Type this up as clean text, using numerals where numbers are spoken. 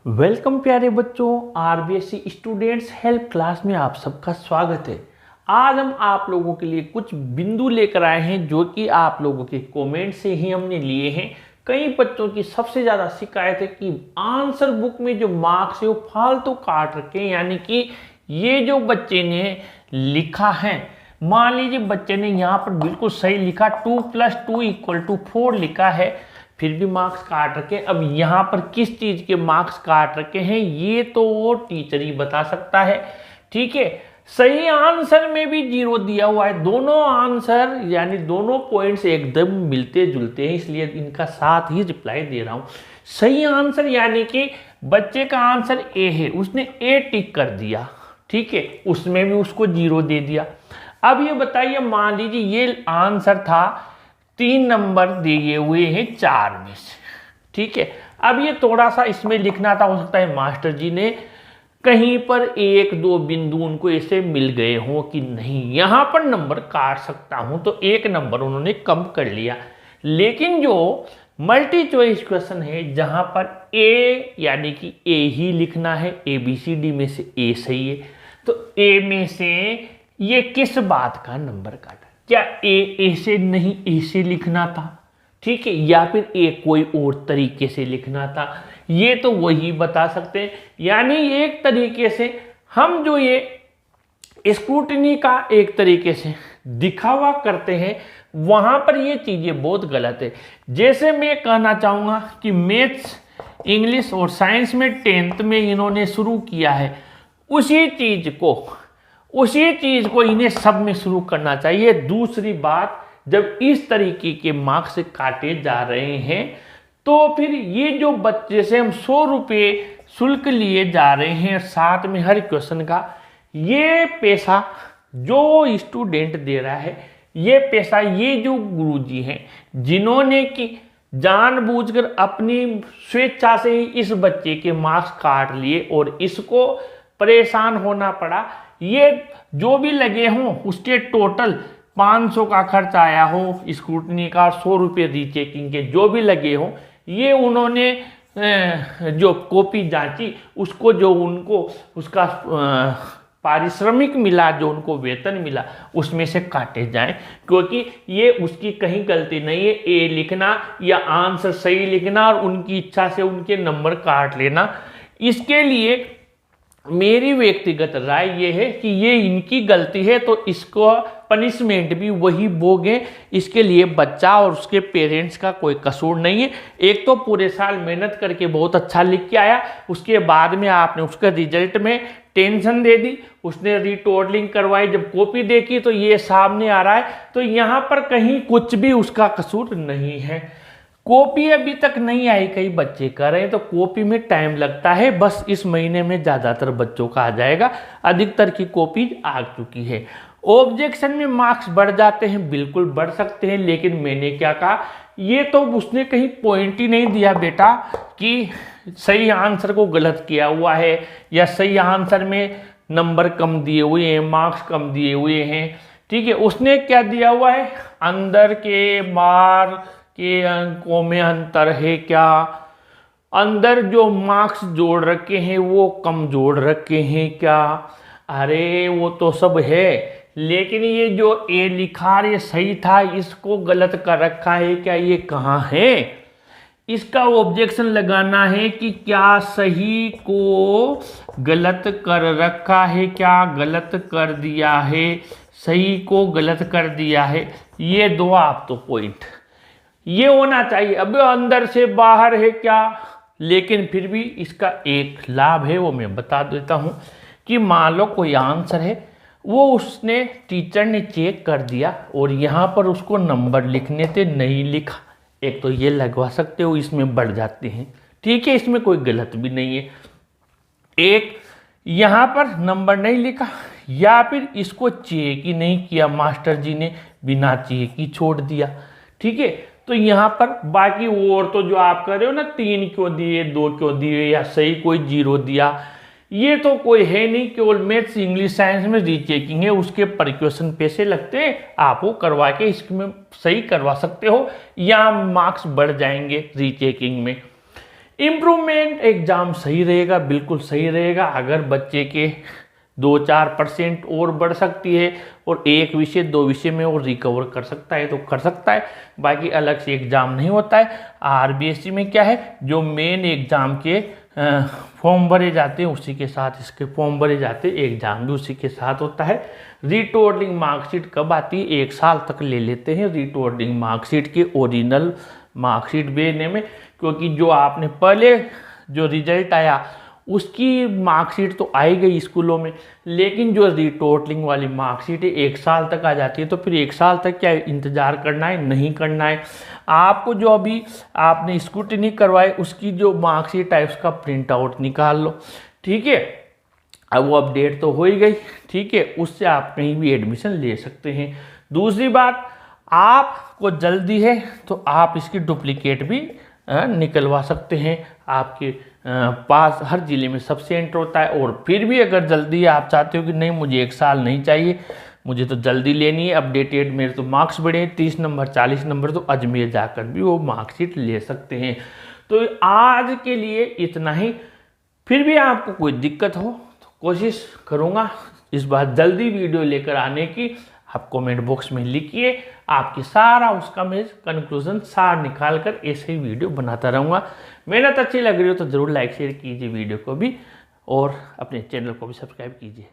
Welcome प्यारे बच्चों, RBSC students help class में आप सबका स्वागत है। आज हम आप लोगों के लिए कुछ बिंदु लेकर आए हैं जो कि आप लोगों के कमेंट से ही हमने लिए हैं। कई बच्चों की सबसे ज़्यादा शिकायत है कि आंसर बुक में जो मार्क्स है वो फालतू काट रखे हैं, यानी कि ये जो बच्चे ने लिखा है, मान लीजिए बच्चे ने यहाँ पर बिल्कुल सही लिखा 2 + 2 = 4 लिखा है, फिर भी मार्क्स काट रखे। अब यहाँ पर किस चीज़ के मार्क्स काट रखे हैं ये तो वो टीचर ही बता सकता है। ठीक है, सही आंसर में भी 0 दिया हुआ है। दोनों आंसर यानी दोनों पॉइंट्स एकदम मिलते जुलते हैं, इसलिए इनका साथ ही रिप्लाई दे रहा हूँ। सही आंसर यानी कि बच्चे का आंसर ए है, उसने ए टिक कर दिया, ठीक है, उसमें भी उसको 0 दे दिया। अब ये बताइए, मान लीजिए ये आंसर था, 3 नंबर दिए हुए हैं 4 में से, ठीक है। अब ये थोड़ा सा इसमें लिखना था, हो सकता है मास्टर जी ने कहीं पर 1-2 बिंदु उनको ऐसे मिल गए हों कि नहीं यहाँ पर नंबर काट सकता हूँ, तो 1 नंबर उन्होंने कम कर लिया। लेकिन जो मल्टी चॉइस क्वेश्चन है जहाँ पर ए यानी कि ए ही लिखना है, ABCD में से ए सही है, तो ए में से ये किस बात का नंबर काटा? क्या ए से नहीं ए से लिखना था, ठीक है, या फिर ए कोई और तरीके से लिखना था, ये तो वही बता सकते हैं। यानी एक तरीके से हम जो ये स्क्रूटनी का एक तरीके से दिखावा करते हैं, वहां पर ये चीजें बहुत गलत है। जैसे मैं कहना चाहूंगा कि मैथ्स, इंग्लिश और साइंस में 10th में इन्होंने शुरू किया है, उसी चीज को इन्हें सब में शुरू करना चाहिए। दूसरी बात, जब इस तरीके के मार्क्स काटे जा रहे हैं तो फिर ये जो बच्चे से हम 100 रुपये शुल्क लिए जा रहे हैं, साथ में हर क्वेश्चन का, ये पैसा जो स्टूडेंट दे रहा है, ये पैसा ये जो गुरुजी हैं जिन्होंने कि जानबूझकर अपनी स्वेच्छा से ही इस बच्चे के मार्क्स काट लिए और इसको परेशान होना पड़ा, ये जो भी लगे हों उसके टोटल 500 का खर्च आया हो स्क्रूटनी का, 100 रुपये रीचेकिंग के जो भी लगे हों, ये उन्होंने जो कॉपी जांची उसको जो उनको उसका पारिश्रमिक मिला, जो उनको वेतन मिला, उसमें से काटे जाएं, क्योंकि ये उसकी कहीं गलती नहीं है। ए लिखना या आंसर सही लिखना और उनकी इच्छा से उनके नंबर काट लेना, इसके लिए मेरी व्यक्तिगत राय ये है कि ये इनकी गलती है, तो इसको पनिशमेंट भी वही भोगें। इसके लिए बच्चा और उसके पेरेंट्स का कोई कसूर नहीं है। एक तो पूरे साल मेहनत करके बहुत अच्छा लिख के आया, उसके बाद में आपने उसका रिजल्ट में टेंशन दे दी, उसने रीटोटलिंग करवाई, जब कॉपी देखी तो ये सामने आ रहा है, तो यहाँ पर कहीं कुछ भी उसका कसूर नहीं है। कॉपी अभी तक नहीं आई, कई बच्चे कर रहे हैं, तो कॉपी में टाइम लगता है। बस इस महीने में ज़्यादातर बच्चों का आ जाएगा, अधिकतर की कॉपी आ चुकी है। ऑब्जेक्शन में मार्क्स बढ़ जाते हैं, बिल्कुल बढ़ सकते हैं, लेकिन मैंने क्या कहा, ये तो उसने कहीं पॉइंट ही नहीं दिया बेटा कि सही आंसर को गलत किया हुआ है या सही आंसर में नंबर कम दिए हुए हैं, मार्क्स कम दिए हुए हैं, ठीक है। उसने क्या दिया हुआ है, अंदर के बार के अंकों में अंतर है क्या, अंदर जो मार्क्स जोड़ रखे हैं वो कम जोड़ रखे हैं क्या, अरे वो तो सब है, लेकिन ये जो ए लिखा ये सही था, इसको गलत कर रखा है क्या, ये कहाँ है, इसका ऑब्जेक्शन लगाना है कि क्या सही को गलत कर रखा है, क्या गलत कर दिया है, सही को गलत कर दिया है, ये दो आप तो पॉइंट ये होना चाहिए। अब अंदर से बाहर है क्या, लेकिन फिर भी इसका एक लाभ है, वो मैं बता देता हूँ कि मान लो कोई आंसर है, वो उसने टीचर ने चेक कर दिया और यहाँ पर उसको नंबर लिखने थे, नहीं लिखा, एक तो ये लगवा सकते हो, इसमें बढ़ जाते हैं, ठीक है, इसमें कोई गलत भी नहीं है। एक यहाँ पर नंबर नहीं लिखा, या फिर इसको चेक ही नहीं किया, मास्टर जी ने बिना चेक ही छोड़ दिया, ठीक है, तो यहाँ पर बाकी और तो जो आप कर रहे हो ना, 3 क्यों दिए, 2 क्यों दिए, या सही कोई 0 दिया, ये तो कोई है नहीं। केवल मैथ्स, इंग्लिश, साइंस में रीचेकिंग है, उसके पर क्वेश्चन पैसे लगते हैं, आप वो करवा के इसमें सही करवा सकते हो या मार्क्स बढ़ जाएंगे रीचेकिंग में। इम्प्रूवमेंट एग्ज़ाम सही रहेगा, बिल्कुल सही रहेगा। अगर बच्चे के 2-4% और बढ़ सकती है और एक विषय 2 विषय में वो रिकवर कर सकता है तो कर सकता है, बाकी अलग से एग्ज़ाम नहीं होता है। आरबीएससी में क्या है, जो मेन एग्ज़ाम के फॉर्म भरे जाते हैं उसी के साथ इसके फॉर्म भरे जाते हैं, एग्ज़ाम भी उसी के साथ होता है। रीटोटलिंग मार्कशीट कब आती है, 1 साल तक ले लेते हैं रीटोटलिंग मार्कशीट के ओरिजिनल मार्कशीट भेजने में, क्योंकि जो आपने पहले जो रिजल्ट आया उसकी मार्कशीट तो आई गई स्कूलों में, लेकिन जो रीटोटलिंग वाली मार्कशीट है 1 साल तक आ जाती है। तो फिर 1 साल तक क्या इंतज़ार करना है, नहीं करना है। आपको जो अभी आपने स्क्रूटिनी करवाए उसकी जो मार्कशीट है उसका प्रिंट आउट निकाल लो, ठीक है। अब वो अपडेट तो हो ही गई, ठीक है, उससे आप कहीं भी एडमिशन ले सकते हैं। दूसरी बात, आपको जल्दी है तो आप इसकी डुप्लीकेट भी निकलवा सकते हैं। आपके पास हर ज़िले में सब सेंटर होता है। और फिर भी अगर जल्दी आप चाहते हो कि नहीं मुझे 1 साल नहीं चाहिए, मुझे तो जल्दी लेनी है, अपडेटेड मेरे तो मार्क्स बढ़े हैं 30 नंबर 40 नंबर, तो अजमेर जाकर भी वो मार्कशीट ले सकते हैं। तो आज के लिए इतना ही। फिर भी आपको कोई दिक्कत हो तो कोशिश करूँगा इस बार जल्दी वीडियो लेकर आने की। आप कमेंट बॉक्स में लिखिए, आपकी सारा उसका मैं कंक्लूजन सार निकाल कर ऐसे ही वीडियो बनाता रहूँगा। मेहनत अच्छी लग रही हो तो ज़रूर लाइक शेयर कीजिए वीडियो को भी, और अपने चैनल को भी सब्सक्राइब कीजिए।